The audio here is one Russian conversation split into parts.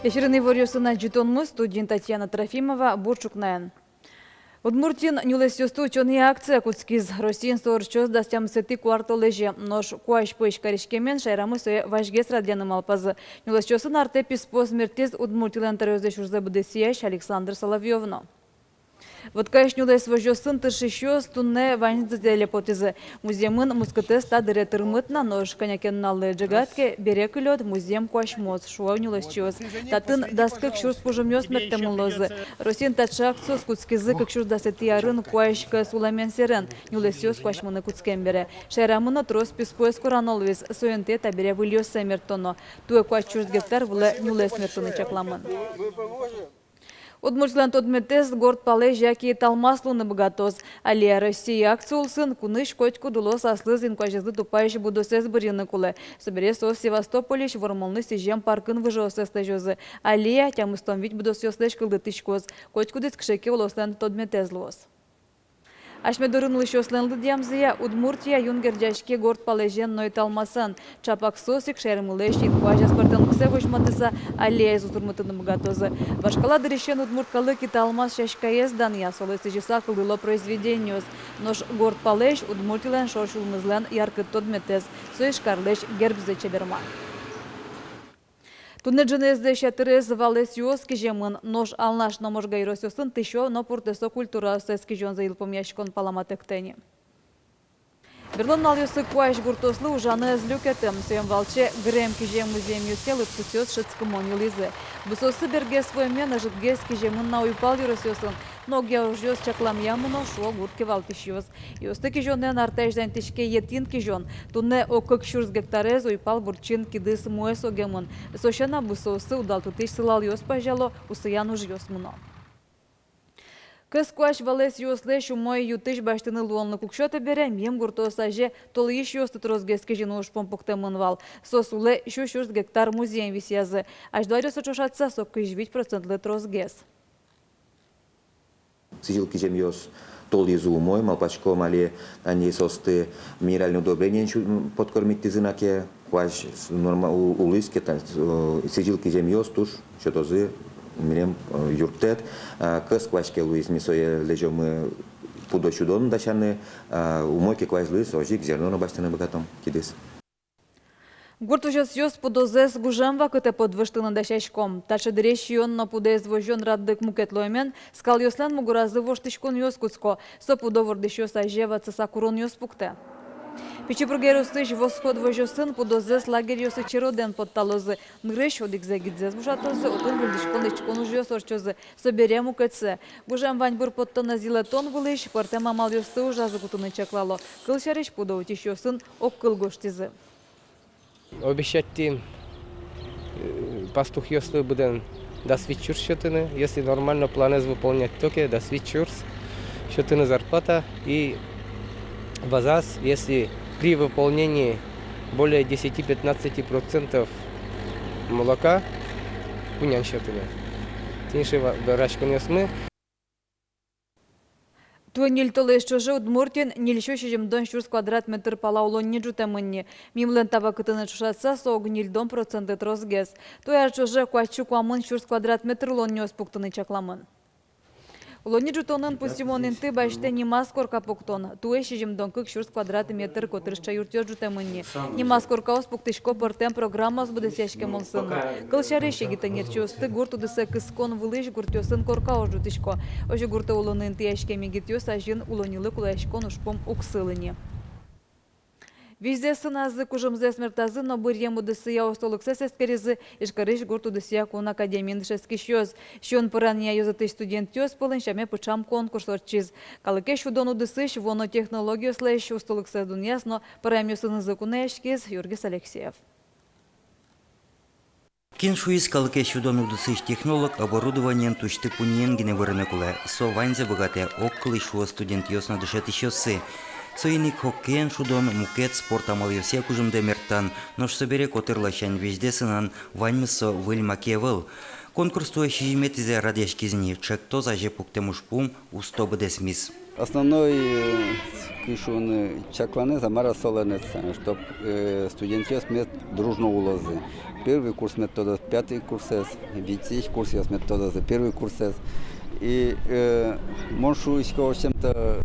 Эфирный варьосына житонмы студент Татьяна Трофимова Бурчукнаен. Удмуртин нюлесёсту учёный акция куцкиз Россиин сорчёс дастям сети кварталеже нож куаш поишкаришкемен шайрамы сое важгес радляным алпазы. Нюлесёсын арте писпоз мертез удмуртилен терёзде шурза будесияш Александр Соловьёвно. Вот кайшнюлес вожёсын тышещёс тунне ваньзы лепотизы. Музеемын мускатес тадыре тырмытна нож конякенналлы джигатке берек лёд музеем куашмоз шуа нюлесчёс. Татын даскак шурс пужумёс мертемулозы. Росин татшакцу скутскизы как шурс дасетиярын куашка суламен серен. Нюлесёс куашмыны куцкембере. Шайрамыны трос писпоес куранолвис. Соенте табере выльёс сэмертоно. Туэ куаш шурс гектар выле нюлес мертоны чакламын. Удмуртилан тодметес горд пале жаки талмаслуны богатоз. Алия Россия акциулсын куныш котьку дулос аслыз инкуажызды тупайш будосез бырыны кулы. Соберес о Севастополиш вормолны сижем паркын выжосыз тажозы. Алия тямыстон вить будосёслеш кылды тышкоз. Котьку дис кшеке улослан тодметез лос. Ашмедорын лышосланлы диамзия Удмуртия юнгердяшке горд палежен нойталмасан. Чапак сосик шермылеш инкуажа спартан ксевош матыса аллея изутурмытыны богатозы. Башкала дырещен удмурткалы киталмас шашкаез дания солысы жиса кылдыло произведениос. Нож горд палеж удмуртилен шоршулмызлен яркы тодметез. Соиш карлеш гербзе чеберман. Тунедженезде шатырез валес кижемын нож алнаш номож гайросёсын тышо но пуртесо культура сескижон заилпом яшкон паламатектени. Берлон алёсы куаш гуртослы ужаны злюкетем сөем валче грем кижем музеем юсел ипсусёс шыцкымон юлизы. Бусосы берге свой мен ажитгес кижемын на уйпал юросёсын. Но геожёс чаклам ямыно шо гуртке валтышёс. Юсты кижонен артежден тишке етин кижон. Тунне окык шурс гектарез уйпал бурчин кидыс муэс огемын. Сошана бусосы удал тутыш сылал ёс пажало усыян уж ёс муно. Кыз куаш валес юслеш умой ютыш баштыны луолны кукшота бере мем гуртосаже толыш ёсты трозгеске жинуш помпуктемын вал. Сосуле шушурс гектар музеем висязы. Аж дварё сочошатса соккыжвить процентлы трозгес. Сижилки жемьёс толизу умой, малпачко мали они состы минеральные удобрения подкормить тизынаке, куаш улыске, сижилки жемьёс туш, что-то мирем юртет, кыс квашке луис мисое лежомы пудочудон дашаны, умойки кваш луис ожик зерно баштаны богатом кидес. Гуртужас ёс подозес гужамва кыте подвыштыны дашашком. Тача дырещион на пудез вожон раддык мукетлоймен, скал ёслен мугуразы воштышкон ёс куцко, со пудовырдыш ёс ажева цесакурон ёс пукте. Пичипургерустыш восход вожосын подозес лагерь ёсы чироден подталозы. Нрыш одикзе гидзес бушатозы, отын вылдышкон ичкон уж ёс орчозы. Соберем укетсе. Гужам вань бур подтона зилетон вылыш, портем амал ёсты ужазы кутыны чаклало. Кылшарыш пудовтиш ёсын ок кылгоштизы. Обещать пастух ёсты будем до свечур счетыны. Если нормально планы выполнять токи, до свечур счетыны зарплата и базас, если при выполнении более 10-15% молока, унян счетыны. Тиньши барашкан ёсмы. Туэнил толы шожы Удмуртин нильшо шежемдон шурс квадрат метр пала улон не джутамынни. Мимлен таба кытыны чушатса соог нильдон проценты трозгес. Туя шожы куачу куамын шурс квадрат метр улон не оспуктыны чакламын. Улон не джутонын пустимонын ты баште немас корка пуктон. Туэ шежемдон кык шурс квадрат метр котырышча юртё джутамынни. Немас корка оспуктышко портем программа сбудесяшке монсын. Кылшары шегита нерчосты гурту дысе кыскон вылыш гуртёсын корка ожутышко. Ожи гурта улонын тияшке мегитёс ажин улонилы кулашкон ушпом уксылыни. Везде сыназы кужымзе смертазы, но бырьем удысыя остолыксе сескерезы, ишкарыш гурт удысыя кун академиин шескишёз. Шон пырания юзатыш студент ёс пылын шаме пычам конкурс орчиз. Калыке шудон удысыш воно технологию слэш остолыксе дуньяс, но пырам ёсынызы куна эшкиз Юргис Алексеев. Кен шуиз калыке шудон удысыш технолог оборудованиен тушты пуньен геневырны куле. Со ванзе богатая оккылы шуо студент ёсна дышатыш ёсы. Соиник хоккейн шудон мукет спорт амал ёсе кужымде мертан, нож собере котырлашан везде сынан ваньмысо выль макевыл. Конкурс туя шижиметизе радяшкизни, чек то заже пуктемуш пум усто бдесмис. Основной кишун чакланы замара соленец, чтобы студенты смет дружно улазы. Первый курс метода, пятый курс, витич курс метода, первый курс. И моншу еще чем-то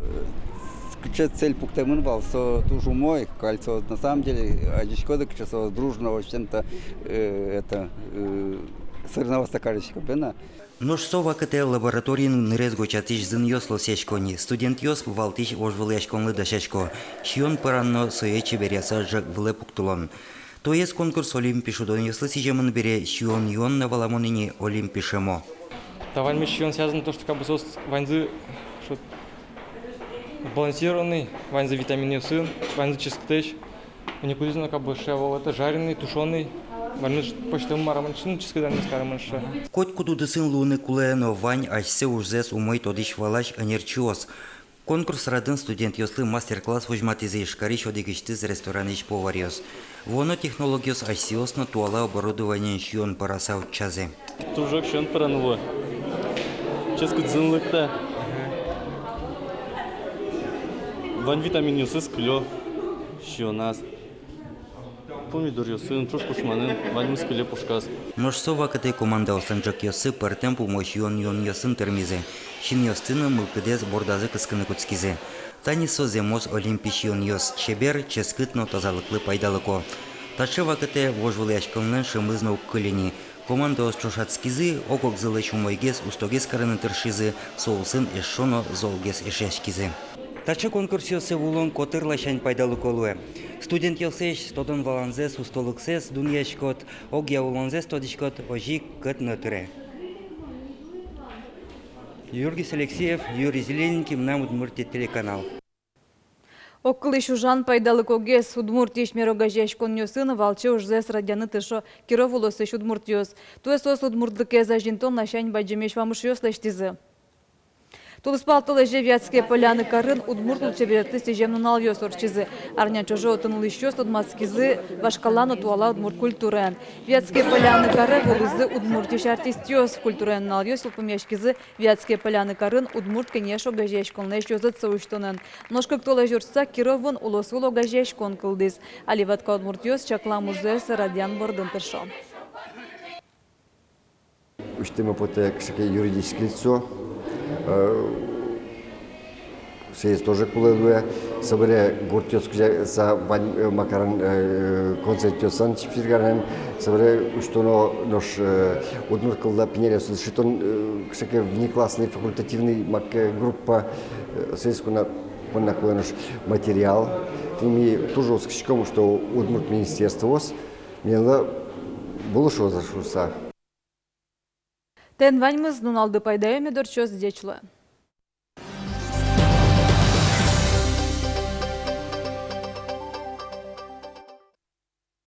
цель пуктамын бал, со туж умой, кольцо на самом деле, одичкода кчасо дружного чем-то это сырного стаканчика, бена. Нож сова кате лабораторийн нырез гочатиш зын йосло сечкони, студент йос валтиш ожвылешконлы дашечко, шион паранно соече беряса жак вле пуктулон. То есть конкурс олимпишудон йослы сижемын бере шион йон на валамонине олимпишемо. Тавань мещион связан то, что как бы сос ванзы балансированный, ванзы витамин С, ванзы чискотеч, у них кузина как бы шево это жареный, тушеный. Почти мараманшин, чисто да не скараманша. Кот куду сын луны кулено вань ашсе ужзес умой тодиш валаш анерчиос. Конкурс радын студент йослы мастер-класс вожматизы ишкариш одегиштиз рестораниш повариос. Воно технологиос ашсиосно туала оборудование шион параса учазе. Тужок шион парануло. Ческу дзынлыкта. Вань витамин юсыз клё. Шионаз. Помидор йосын, чушку шманын, вань мыскыле пушкас. Нож сова кате команда останжак йосы партем помощь йон йосын термизе. Шин йостыны мылкыдез бордазы кыскыны куцкизе. Тани соземоз олимпиш йон йос, чебер ческытно тазалыклы пайдалыко. Ташева кате вожвылы ашкылнын шымызны уккылени. Команда ошчошацкизы, окок зылы чумойгез, устогез карыны тершизы, соусын эшшоно золгез эшешкизы. Тачы конкурс йосы вулон котырла шань пайдалы колуэ. Студент йосеш тодон валанзес устолыксес дуньяшкот, огья уланзес тодишкот ожик кыт нөтіре. Юргис Алексеев, Юрий Зелененький, нам Удмуртия телеканал. Оккылы шужан пайдалы когес Удмуртиш мерогажеш коньосына валчы ужзес радяны тышо Киров улосы Удмуртиос. Туэсос Удмуртлыке зажинтон нашань баджемеш вамышьос лештизы. Тулыспалтылы Вятские поляны карын Удмуртл чебереты сежемнун алйос орчизы. Арня чожо отынылы щёс Удмацкизы вашкалану туала Удмурт культурен. Вятские поляны кары вулызы Удмуртиш артистиос культурен алйос улпымешкизы Вятские поляны карын Удмурт кенешо гажешкон лещозыца уштонен. Ножкак тола журца Кировын улосуло гажешкон кылдыз. Аливатка Удмуртиос чакла музесы радян бордын тыршо. Учтемо поте юридическое лицо. Сейс тоже кулелуя. Собере гуртиос за макаран концертиосан чипсирганен. Собере уштоно наш удмурткалда пенерес. Шитон кшаке внеклассный факультативный группа. Сейс куна наш материал. Теми тоже скачком, что удмурт министерство ос. Мне было что за шуса. Тен ваньмыз нуналды пайдайоме дорчоз дечлы.